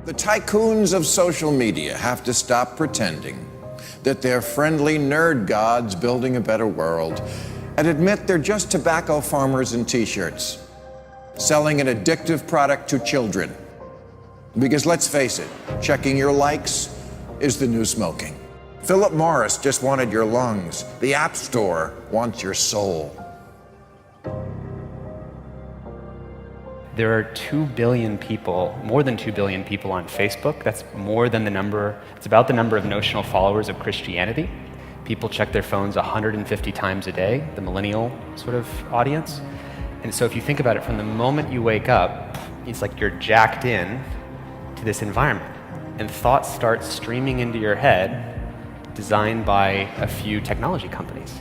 The tycoons of social media have to stop pretending that they're friendly nerd gods building a better world and admit they're just tobacco farmers in t-shirts, selling an addictive product to children. Because let's face it, checking your likes is the new smoking. Philip Morris just wanted your lungs. The App Store wants your soul. There are 2 billion people, more than 2 billion people on Facebook. That's more than the number, it's about the number of notional followers of Christianity. People check their phones 150 times a day, the millennial sort of audience. And so if you think about it, from the moment you wake up, it's like you're jacked in to this environment. And thoughts start streaming into your head, designed by a few technology companies.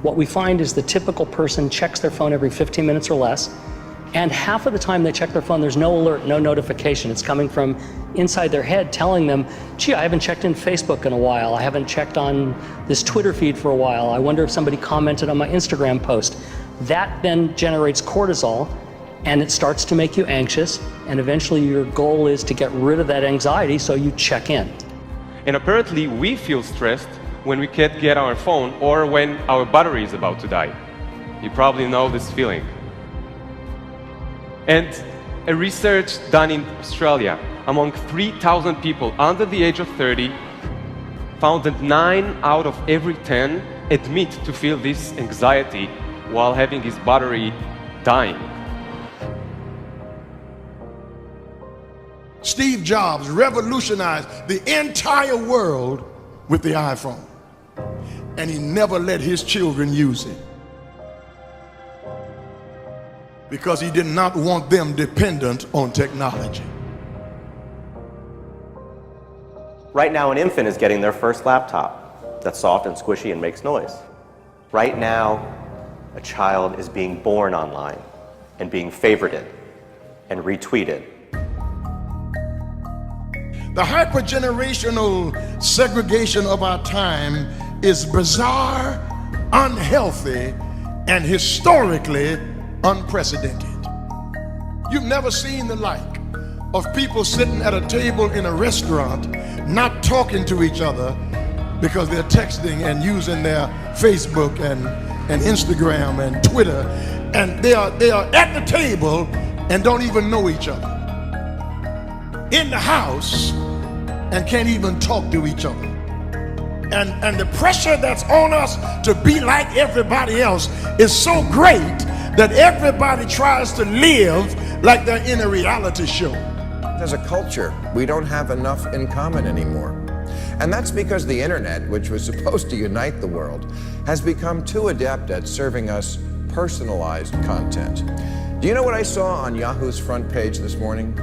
What we find is the typical person checks their phone every 15 minutes or less, and half of the time they check their phone, there's no alert, no notification. It's coming from inside their head telling them, gee, I haven't checked in Facebook in a while. I haven't checked on this Twitter feed for a while. I wonder if somebody commented on my Instagram post. That then generates cortisol, and it starts to make you anxious, and eventually your goal is to get rid of that anxiety, so you check in. And apparently we feel stressed when we can't get our phone or when our battery is about to die. You probably know this feeling. And a research done in Australia among 3,000 people under the age of 30 found that 9 out of every 10 admit to feel this anxiety while having his battery dying. Steve Jobs revolutionized the entire world with the iPhone, and he never let his children use it because he did not want them dependent on technology. Right now, an infant is getting their first laptop that's soft and squishy and makes noise. Right now, a child is being born online and being favorited and retweeted. The hypergenerational segregation of our time is bizarre, unhealthy, and historically unprecedented. You've never seen the like of people sitting at a table in a restaurant not talking to each other because they're texting and using their Facebook and Instagram and Twitter, and they are at the table and don't even know each other. In the house and can't even talk to each other. And the pressure that's on us to be like everybody else is so great that everybody tries to live like they're in a reality show. As a culture, we don't have enough in common anymore. And that's because the internet, which was supposed to unite the world, has become too adept at serving us personalized content. Do you know what I saw on Yahoo's front page this morning?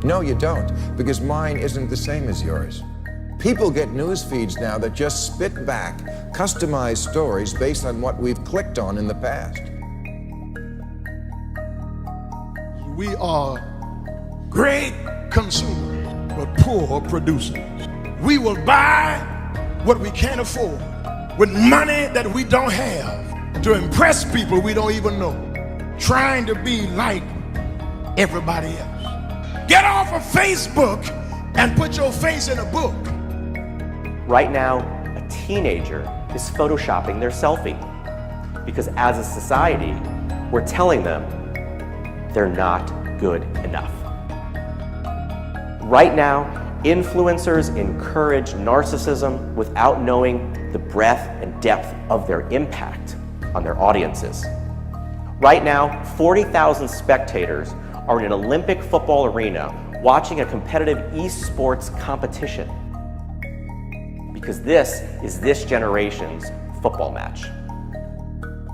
No, you don't, because mine isn't the same as yours. People get news feeds now that just spit back customized stories based on what we've clicked on in the past. We are great consumers, but poor producers. We will buy what we can't afford with money that we don't have to impress people we don't even know, trying to be like everybody else. Get off of Facebook and put your face in a book. Right now, a teenager is photoshopping their selfie because as a society, we're telling them they're not good enough. Right now, influencers encourage narcissism without knowing the breadth and depth of their impact on their audiences. Right now, 40,000 spectators are in an Olympic football arena watching a competitive esports competition because this is this generation's football match.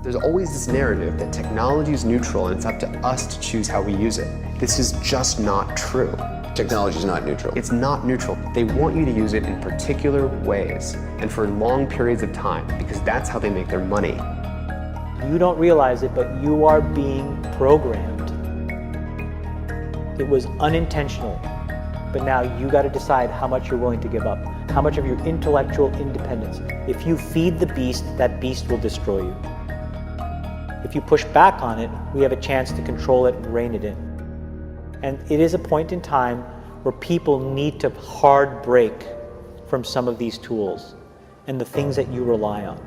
There's always this narrative that technology is neutral and it's up to us to choose how we use it. This is just not true. Technology is not neutral. It's not neutral. They want you to use it in particular ways and for long periods of time because that's how they make their money. You don't realize it, but you are being programmed. It was unintentional, but now you got to decide how much you're willing to give up, how much of your intellectual independence. If you feed the beast, that beast will destroy you. If you push back on it, we have a chance to control it and rein it in. And it is a point in time where people need to hard break from some of these tools and the things that you rely on.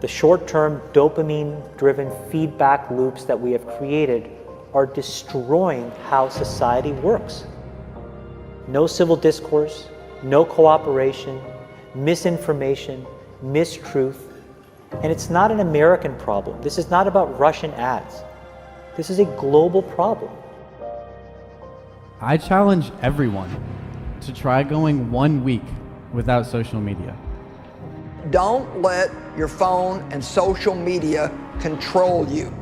The short-term dopamine-driven feedback loops that we have created are destroying how society works. No civil discourse, no cooperation, misinformation, mistruth. And it's not an American problem. This is not about Russian ads. This is a global problem. I challenge everyone to try going 1 week without social media. Don't let your phone and social media control you.